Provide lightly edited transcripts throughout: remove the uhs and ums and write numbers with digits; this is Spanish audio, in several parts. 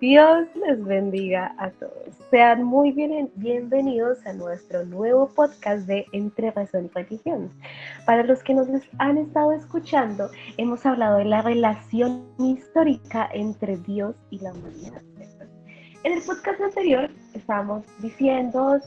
Dios les bendiga a todos. Sean muy bienvenidos a nuestro nuevo podcast de Entre Razón y Religión. Para los que nos han estado escuchando, hemos hablado de la relación histórica entre Dios y la humanidad. En el podcast anterior estábamos diciendo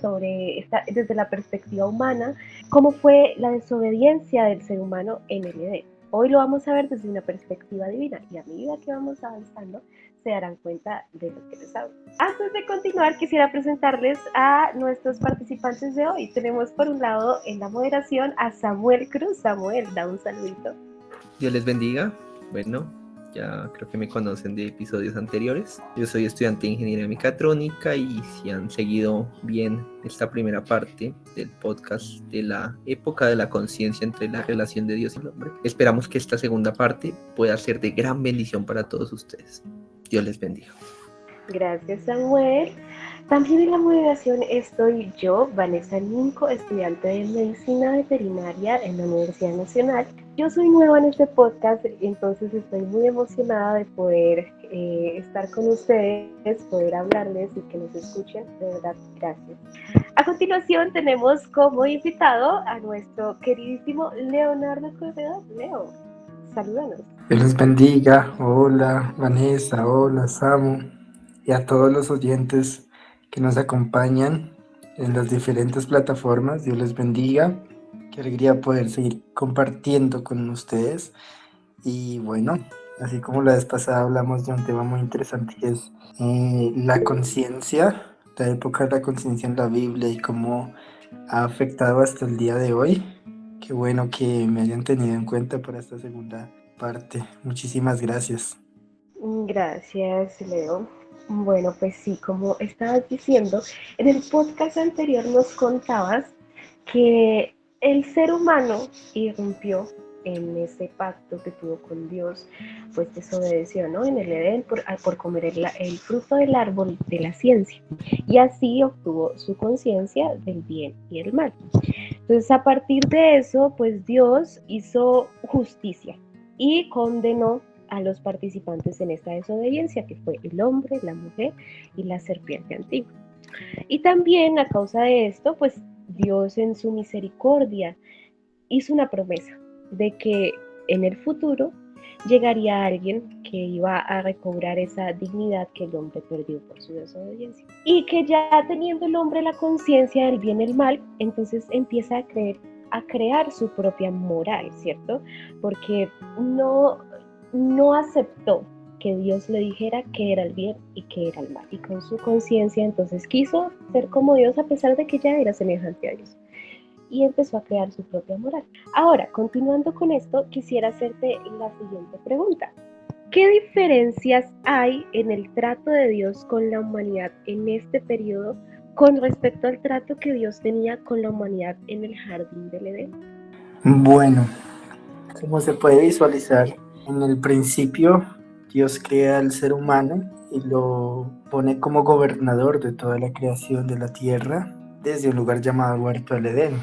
desde la perspectiva humana, cómo fue la desobediencia del ser humano en el Edén. Hoy lo vamos a ver desde una perspectiva divina y a medida que vamos avanzando se darán cuenta de lo que les hablo. Antes de continuar, quisiera presentarles a nuestros participantes de hoy. Tenemos por un lado en la moderación a Samuel Cruz. Samuel, da un saludito. Dios les bendiga. Bueno, ya creo que me conocen de episodios anteriores. Yo soy estudiante de Ingeniería Mecatrónica y si han seguido bien esta primera parte del podcast de la época de la conciencia entre la relación de Dios y el hombre, esperamos que esta segunda parte pueda ser de gran bendición para todos ustedes. Dios les bendiga. Gracias, Samuel. También en la moderación estoy yo, Vanessa Ninco, estudiante de Medicina Veterinaria en la Universidad Nacional. Yo soy nueva en este podcast, entonces estoy muy emocionada de poder estar con ustedes, poder hablarles y que nos escuchen. De verdad, gracias. A continuación tenemos como invitado a nuestro queridísimo Leonardo Corredor. Leo, salúdanos. Dios les bendiga. Hola Vanessa, hola Samu y a todos los oyentes que nos acompañan en las diferentes plataformas. Dios les bendiga. Qué alegría poder seguir compartiendo con ustedes. Y bueno, así como la vez pasada hablamos de un tema muy interesante que es la conciencia, la época de la conciencia en la Biblia y cómo ha afectado hasta el día de hoy. Qué bueno que me hayan tenido en cuenta para esta segunda parte. Muchísimas gracias. Gracias, Leo. Bueno, pues sí, como estabas diciendo, en el podcast anterior nos contabas que el ser humano irrumpió en ese pacto que tuvo con Dios, pues desobedeció, ¿no? En el Edén por comer el fruto del árbol de la ciencia y así obtuvo su conciencia del bien y el mal. Entonces, a partir de eso, pues Dios hizo justicia y condenó a los participantes en esta desobediencia, que fue el hombre, la mujer y la serpiente antigua. Y también a causa de esto, pues Dios en su misericordia hizo una promesa de que en el futuro llegaría alguien que iba a recobrar esa dignidad que el hombre perdió por su desobediencia. Y que ya teniendo el hombre la conciencia del bien y el mal, entonces empieza a crear su propia moral, ¿cierto? Porque no aceptó que Dios le dijera que era el bien y que era el mal. Y con su conciencia entonces quiso ser como Dios a pesar de que ya era semejante a Dios. Y empezó a crear su propia moral. Ahora, continuando con esto, quisiera hacerte la siguiente pregunta. ¿Qué diferencias hay en el trato de Dios con la humanidad en este periodo con respecto al trato que Dios tenía con la humanidad en el jardín del Edén? Bueno, como se puede visualizar, en el principio Dios crea al ser humano y lo pone como gobernador de toda la creación de la tierra desde un lugar llamado Huerto del Edén,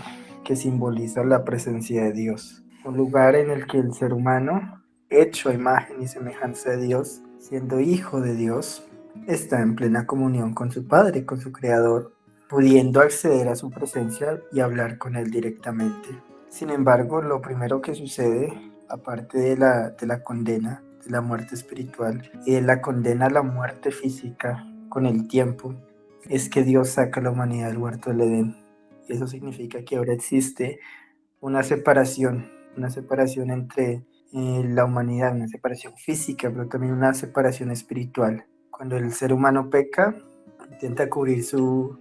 que simboliza la presencia de Dios. Un lugar en el que el ser humano, hecho a imagen y semejanza de Dios, siendo hijo de Dios, está en plena comunión con su Padre, con su Creador, pudiendo acceder a su presencia y hablar con Él directamente. Sin embargo, lo primero que sucede, aparte de la condena, de la muerte espiritual y de la condena a la muerte física con el tiempo, es que Dios saca a la humanidad del huerto del Edén. Eso significa que ahora existe una separación entre la humanidad, una separación física, pero también una separación espiritual. Cuando el ser humano peca, intenta cubrir su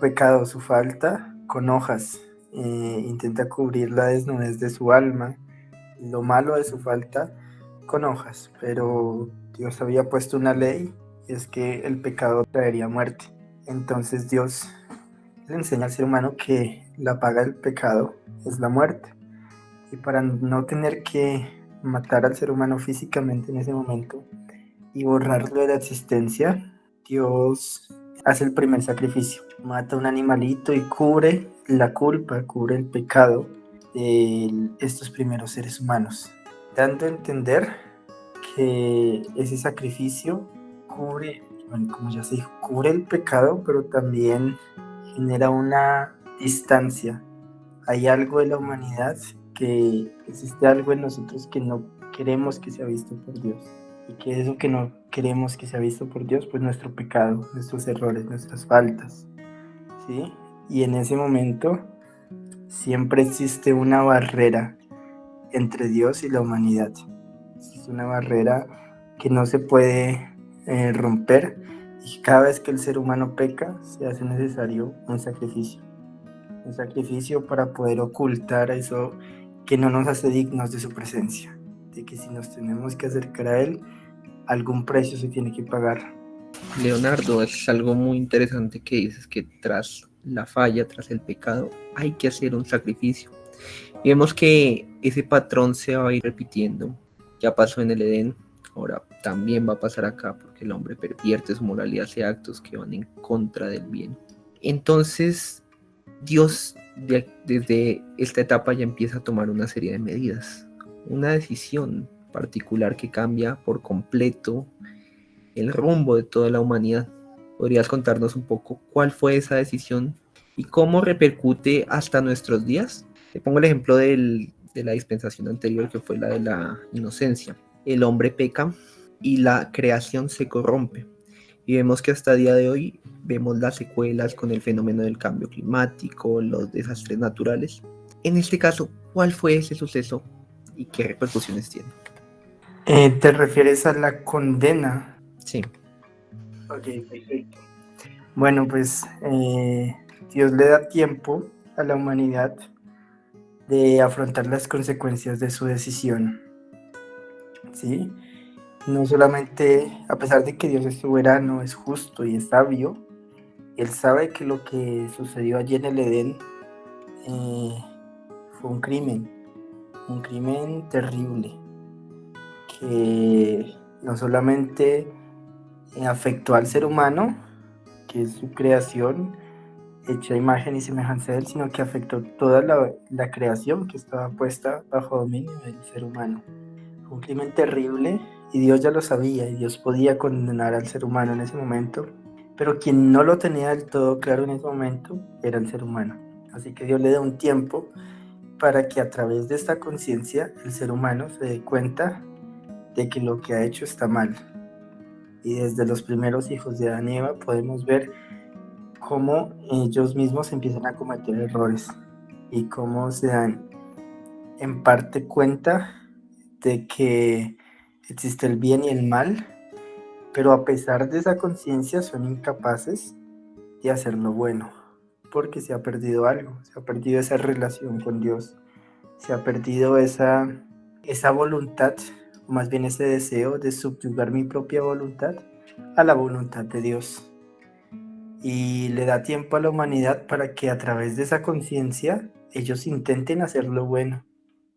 pecado, su falta, con hojas. Intenta cubrir la desnudez de su alma, lo malo de su falta, con hojas. Pero Dios había puesto una ley, y es que el pecado traería muerte. Entonces Dios le enseña al ser humano que la paga del pecado es la muerte. Y para no tener que matar al ser humano físicamente en ese momento y borrarlo de la existencia, Dios hace el primer sacrificio. Mata un animalito y cubre la culpa, cubre el pecado de estos primeros seres humanos, dando a entender que ese sacrificio cubre bueno, como ya se dijo, cubre el pecado, pero también genera una distancia. Hay algo de la humanidad que existe algo en nosotros que no queremos que sea visto por Dios. Y que eso que no queremos que sea visto por Dios, pues nuestro pecado, nuestros errores, nuestras faltas, ¿sí? Y en ese momento siempre existe una barrera entre Dios y la humanidad. Existe una barrera que no se puede romper, y cada vez que el ser humano peca se hace necesario un sacrificio para poder ocultar eso que no nos hace dignos de su presencia, de que si nos tenemos que acercar a Él, algún precio se tiene que pagar. Leonardo, es algo muy interesante que dices, que tras la falla, tras el pecado, hay que hacer un sacrificio. Y vemos que ese patrón se va a ir repitiendo. Ya pasó en el Edén, ahora también va a pasar acá, porque el hombre pervierte su moralidad hacia actos que van en contra del bien. Entonces, Dios desde esta etapa ya empieza a tomar una serie de medidas, una decisión particular que cambia por completo el rumbo de toda la humanidad. ¿Podrías contarnos un poco cuál fue esa decisión y cómo repercute hasta nuestros días? Te pongo el ejemplo de la dispensación anterior, que fue la de la inocencia. El hombre peca y la creación se corrompe. Y vemos que hasta el día de hoy vemos las secuelas con el fenómeno del cambio climático, los desastres naturales. En este caso, ¿cuál fue ese suceso y qué repercusiones tiene? ¿Te refieres a la condena? Sí. Ok, perfecto. Bueno, pues Dios le da tiempo a la humanidad de afrontar las consecuencias de su decisión, ¿sí? No solamente, a pesar de que Dios es soberano, es justo y es sabio, Él sabe que lo que sucedió allí en el Edén fue un crimen terrible, que no solamente afectó al ser humano, que es su creación, hecha a imagen y semejanza de Él, sino que afectó toda la creación que estaba puesta bajo dominio del ser humano. Fue un crimen terrible y Dios ya lo sabía, y Dios podía condenar al ser humano en ese momento, pero quien no lo tenía del todo claro en ese momento era el ser humano. Así que Dios le da un tiempo para que a través de esta conciencia el ser humano se dé cuenta de que lo que ha hecho está mal. Y desde los primeros hijos de Adán y Eva podemos ver cómo ellos mismos empiezan a cometer errores y cómo se dan en parte cuenta de que existe el bien y el mal, pero a pesar de esa conciencia son incapaces de hacer lo bueno, porque se ha perdido algo, se ha perdido esa relación con Dios, se ha perdido esa voluntad, o más bien ese deseo de subyugar mi propia voluntad a la voluntad de Dios. Y le da tiempo a la humanidad para que a través de esa conciencia ellos intenten hacer lo bueno.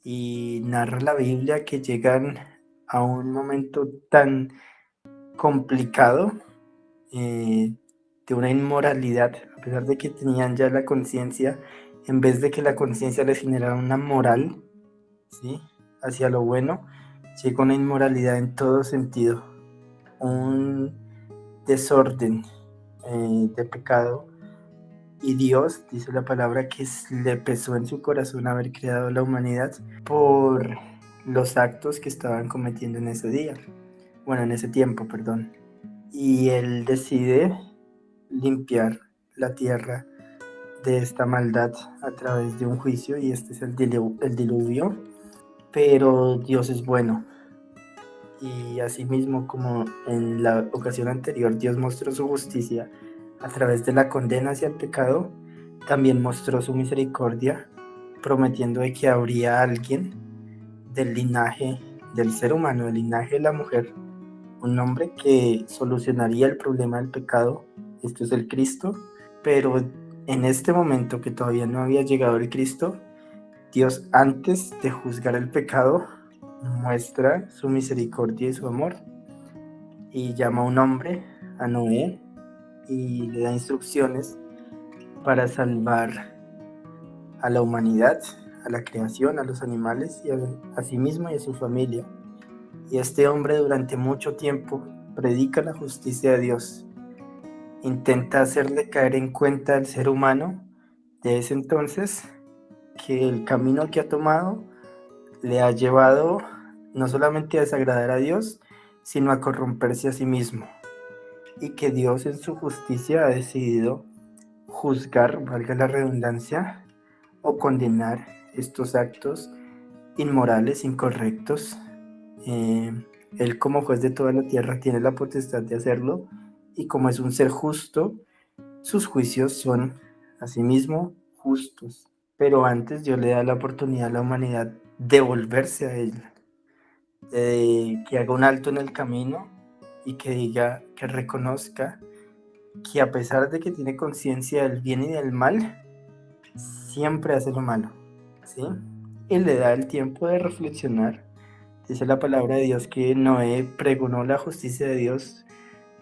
Y narra la Biblia que llegan a un momento tan complicado de una inmoralidad, a pesar de que tenían ya la conciencia, en vez de que la conciencia les generara una moral, ¿sí?, hacia lo bueno, llega una inmoralidad en todo sentido, un desorden de pecado. Y Dios, dice la palabra, que le pesó en su corazón haber creado la humanidad por los actos que estaban cometiendo en ese día. Bueno, en ese tiempo, perdón. Y Él decide limpiar la tierra de esta maldad a través de un juicio, y este es el diluvio. Pero Dios es bueno. Y asimismo, como en la ocasión anterior, Dios mostró su justicia a través de la condena hacia el pecado, también mostró su misericordia, prometiendo de que habría alguien del linaje del ser humano, del linaje de la mujer, un hombre que solucionaría el problema del pecado. Esto es el Cristo, pero en este momento que todavía no había llegado el Cristo, Dios, antes de juzgar el pecado, muestra su misericordia y su amor, y llama a un hombre, a Noé, y le da instrucciones para salvar a la humanidad, a la creación, a los animales y a sí mismo y a su familia. Y este hombre durante mucho tiempo predica la justicia de Dios. Intenta hacerle caer en cuenta al ser humano de ese entonces que el camino que ha tomado le ha llevado no solamente a desagradar a Dios, sino a corromperse a sí mismo. Y que Dios en su justicia ha decidido juzgar, valga la redundancia, o condenar estos actos inmorales, incorrectos. Él como juez de toda la tierra tiene la potestad de hacerlo, y como es un ser justo, sus juicios son asimismo justos. Pero antes Dios le da la oportunidad a la humanidad de volverse a Él, de que haga un alto en el camino y que diga, que reconozca que a pesar de que tiene conciencia del bien y del mal, siempre hace lo malo, ¿sí? Y le da el tiempo de reflexionar. Dice la palabra de Dios que Noé pregonó la justicia de Dios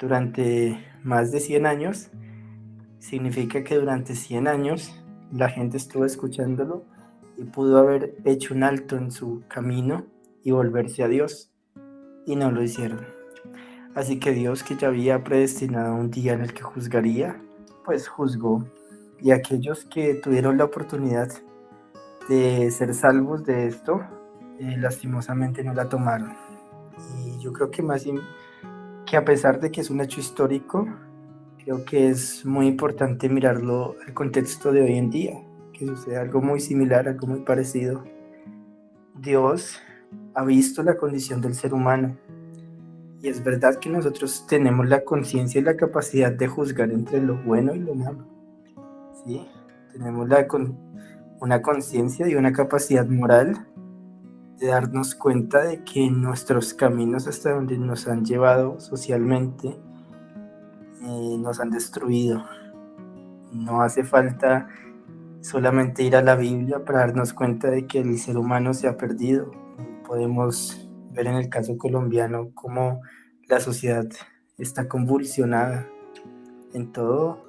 durante más de 100 años. Significa que durante 100 años la gente estuvo escuchándolo y pudo haber hecho un alto en su camino y volverse a Dios, y no lo hicieron. Así que Dios, que ya había predestinado un día en el que juzgaría, pues juzgó, y aquellos que tuvieron la oportunidad de ser salvos de esto, lastimosamente no la tomaron. Y yo creo que que a pesar de que es un hecho histórico, creo que es muy importante mirarlo al contexto de hoy en día, que sucede algo muy similar, algo muy parecido. Dios ha visto la condición del ser humano, y es verdad que nosotros tenemos la conciencia y la capacidad de juzgar entre lo bueno y lo malo, ¿sí? Tenemos una conciencia y una capacidad moral de darnos cuenta de que nuestros caminos hasta donde nos han llevado socialmente nos han destruido. No hace falta solamente ir a la Biblia para darnos cuenta de que el ser humano se ha perdido. Podemos ver en el caso colombiano cómo la sociedad está convulsionada en todo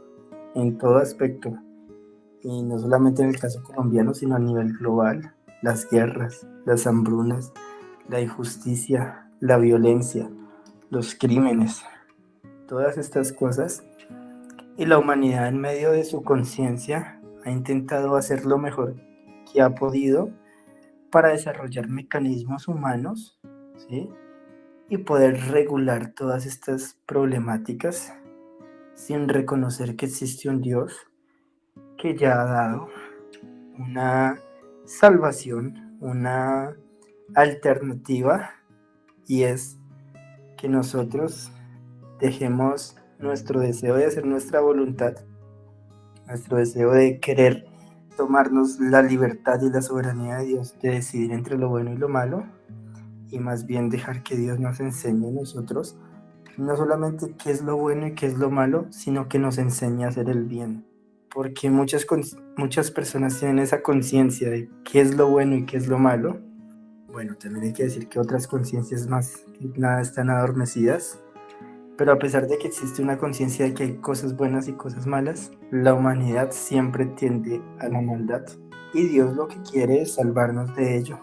aspecto. Y no solamente en el caso colombiano, sino a nivel global. Las guerras, las hambrunas, la injusticia, la violencia, los crímenes, todas estas cosas. Y la humanidad, en medio de su conciencia, ha intentado hacer lo mejor que ha podido para desarrollar mecanismos humanos, ¿sí? Y poder regular todas estas problemáticas sin reconocer que existe un Dios que ya ha dado una salvación, una alternativa, y es que nosotros dejemos nuestro deseo de hacer nuestra voluntad, nuestro deseo de querer tomarnos la libertad y la soberanía de Dios de decidir entre lo bueno y lo malo, y más bien dejar que Dios nos enseñe a nosotros no solamente qué es lo bueno y qué es lo malo, sino que nos enseñe a hacer el bien. Porque muchas personas tienen esa conciencia de qué es lo bueno y qué es lo malo. Bueno, también hay que decir que otras conciencias más que nada están adormecidas. Pero a pesar de que existe una conciencia de que hay cosas buenas y cosas malas, la humanidad siempre tiende a la maldad. Y Dios lo que quiere es salvarnos de ello.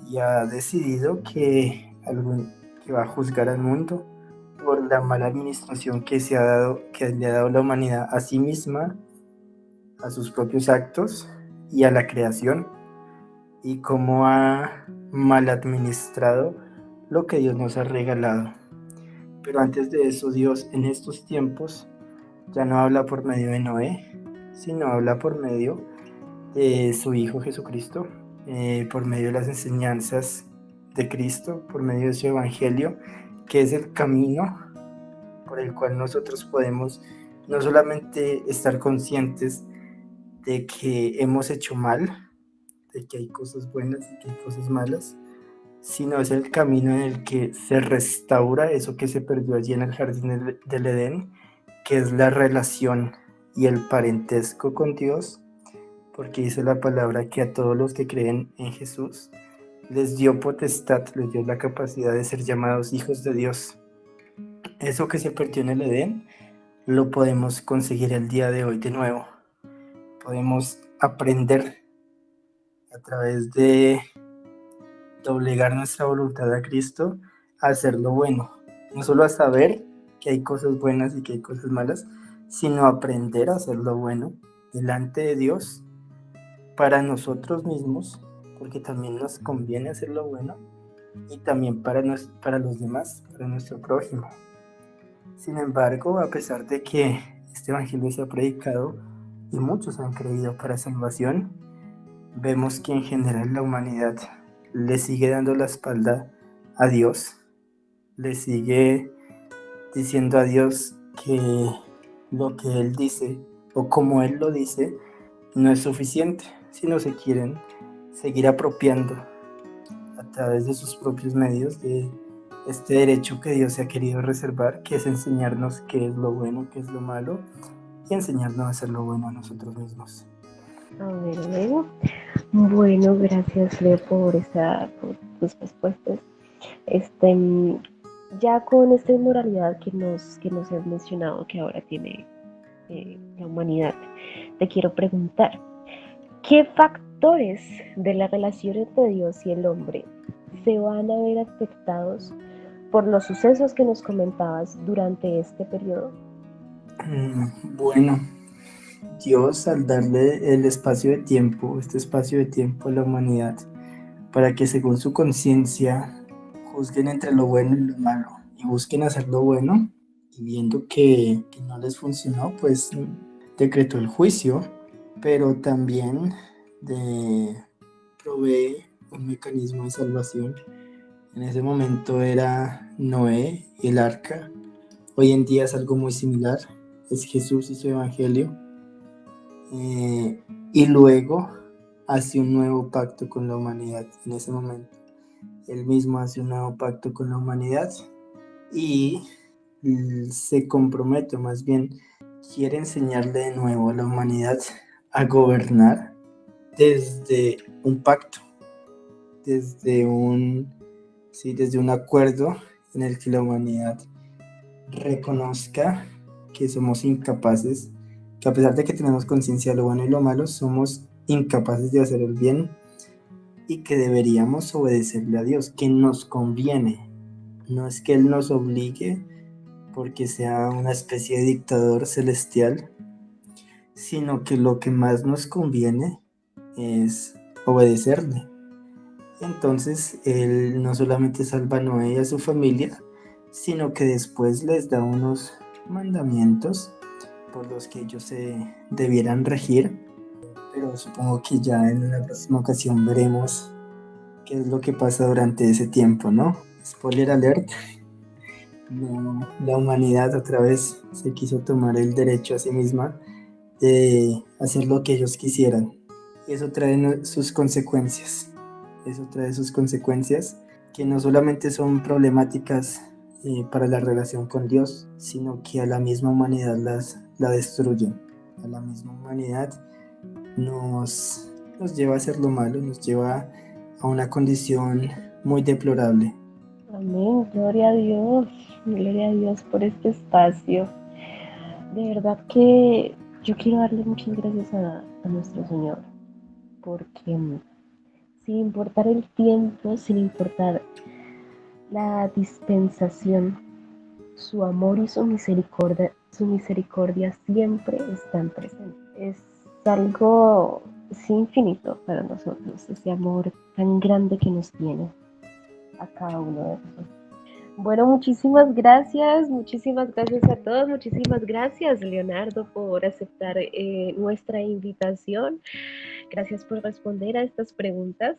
Y ha decidido que va a juzgar al mundo por la mala administración que le ha dado la humanidad a sí misma, a sus propios actos y a la creación, y cómo ha mal administrado lo que Dios nos ha regalado. Pero antes de eso, Dios en estos tiempos ya no habla por medio de Noé, sino habla por medio de su Hijo Jesucristo, por medio de las enseñanzas de Cristo, por medio de su Evangelio, que es el camino por el cual nosotros podemos no solamente estar conscientes de que hemos hecho mal, de que hay cosas buenas y que hay cosas malas, sino es el camino en el que se restaura eso que se perdió allí en el jardín del Edén, que es la relación y el parentesco con Dios, porque dice la palabra que a todos los que creen en Jesús les dio potestad, les dio la capacidad de ser llamados hijos de Dios. Eso que se perdió en el Edén lo podemos conseguir el día de hoy de nuevo. Podemos aprender a través de doblegar nuestra voluntad a Cristo a hacer lo bueno, no solo a saber que hay cosas buenas y que hay cosas malas, sino aprender a hacer lo bueno delante de Dios para nosotros mismos, porque también nos conviene hacer lo bueno, y también para los demás, para nuestro prójimo. Sin embargo, a pesar de que este evangelio se ha predicado y muchos han creído para salvación, vemos que en general la humanidad le sigue dando la espalda a Dios, le sigue diciendo a Dios que lo que Él dice o como Él lo dice no es suficiente, sino se quieren seguir apropiando a través de sus propios medios de este derecho que Dios se ha querido reservar, que es enseñarnos qué es lo bueno, qué es lo malo, y enseñarnos a hacer lo bueno a nosotros mismos. A ver, luego. Bueno, gracias, Leo, por tus respuestas. Ya con esta inmoralidad que nos has mencionado que ahora tiene la humanidad, te quiero preguntar, ¿qué factores de la relación entre Dios y el hombre se van a ver afectados por los sucesos que nos comentabas durante este periodo? Bueno, Dios, al darle el espacio de tiempo, este espacio de tiempo a la humanidad, para que según su conciencia juzguen entre lo bueno y lo malo y busquen hacer lo bueno, y viendo que no les funcionó, pues decretó el juicio, pero también provee un mecanismo de salvación. En ese momento era Noé y el arca. Hoy en día es algo muy similar, es Jesús y su evangelio. Y luego hace un nuevo pacto con la humanidad. En ese momento él mismo hace un nuevo pacto con la humanidad y se compromete, más bien quiere enseñarle de nuevo a la humanidad a gobernar desde un pacto, desde un acuerdo en el que la humanidad reconozca que somos incapaces, que a pesar de que tenemos conciencia de lo bueno y lo malo, somos incapaces de hacer el bien y que deberíamos obedecerle a Dios, que nos conviene. No es que Él nos obligue porque sea una especie de dictador celestial, sino que lo que más nos conviene es obedecerle. Entonces Él no solamente salva a Noé y a su familia, sino que después les da unos mandamientos por los que ellos se debieran regir, pero supongo que ya en una próxima ocasión veremos qué es lo que pasa durante ese tiempo, ¿no? Spoiler alert, la humanidad otra vez se quiso tomar el derecho a sí misma de hacer lo que ellos quisieran, y eso trae sus consecuencias, que no solamente son problemáticas para la relación con Dios, sino que a la misma humanidad la destruyen. A la misma humanidad nos lleva a hacer lo malo, nos lleva a una condición muy deplorable. Amén, gloria a Dios por este espacio. De verdad que yo quiero darle muchas gracias a nuestro Señor, porque sin importar el tiempo, sin importar la dispensación, su amor y su misericordia siempre están presentes. Es algo infinito para nosotros, ese amor tan grande que nos tiene a cada uno de nosotros. Bueno, muchísimas gracias a todos, muchísimas gracias, Leonardo, por aceptar nuestra invitación, gracias por responder a estas preguntas.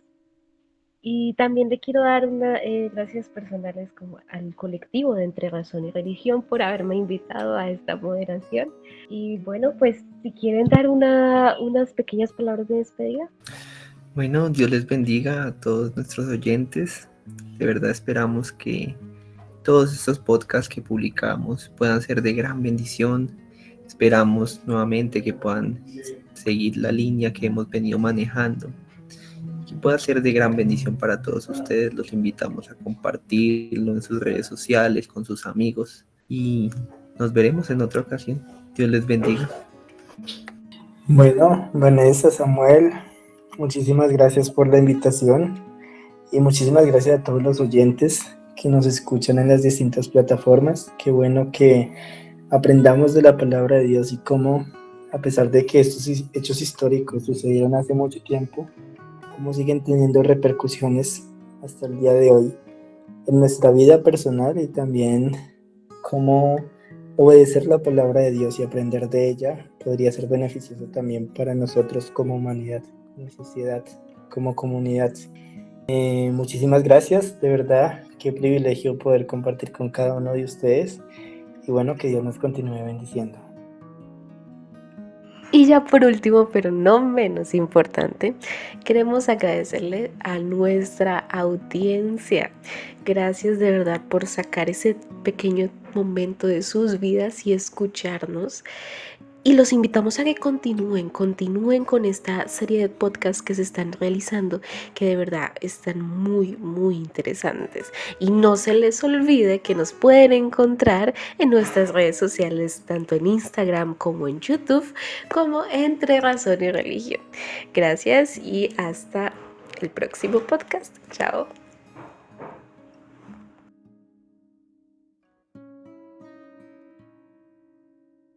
Y también le quiero dar gracias personales como al colectivo de Entre Razón y Religión por haberme invitado a esta moderación. Y bueno, pues si quieren dar unas pequeñas palabras de despedida. Bueno, Dios les bendiga a todos nuestros oyentes. De verdad esperamos que todos estos podcasts que publicamos puedan ser de gran bendición. Esperamos nuevamente que puedan seguir la línea que hemos venido manejando, que pueda ser de gran bendición para todos ustedes. Los invitamos a compartirlo en sus redes sociales, con sus amigos, y nos veremos en otra ocasión. Dios les bendiga. Bueno, Vanessa, Samuel, muchísimas gracias por la invitación y muchísimas gracias a todos los oyentes que nos escuchan en las distintas plataformas. Qué bueno que aprendamos de la palabra de Dios y cómo, a pesar de que estos hechos históricos sucedieron hace mucho tiempo, cómo siguen teniendo repercusiones hasta el día de hoy en nuestra vida personal, y también cómo obedecer la palabra de Dios y aprender de ella podría ser beneficioso también para nosotros como humanidad, como sociedad, como comunidad. Muchísimas gracias, de verdad, qué privilegio poder compartir con cada uno de ustedes, y bueno, que Dios nos continúe bendiciendo. Y ya por último, pero no menos importante, queremos agradecerle a nuestra audiencia. Gracias de verdad por sacar ese pequeño momento de sus vidas y escucharnos. Y los invitamos a que continúen con esta serie de podcasts que se están realizando, que de verdad están muy, muy interesantes. Y no se les olvide que nos pueden encontrar en nuestras redes sociales, tanto en Instagram como en YouTube, como Entre Razón y Religión. Gracias y hasta el próximo podcast. Chao.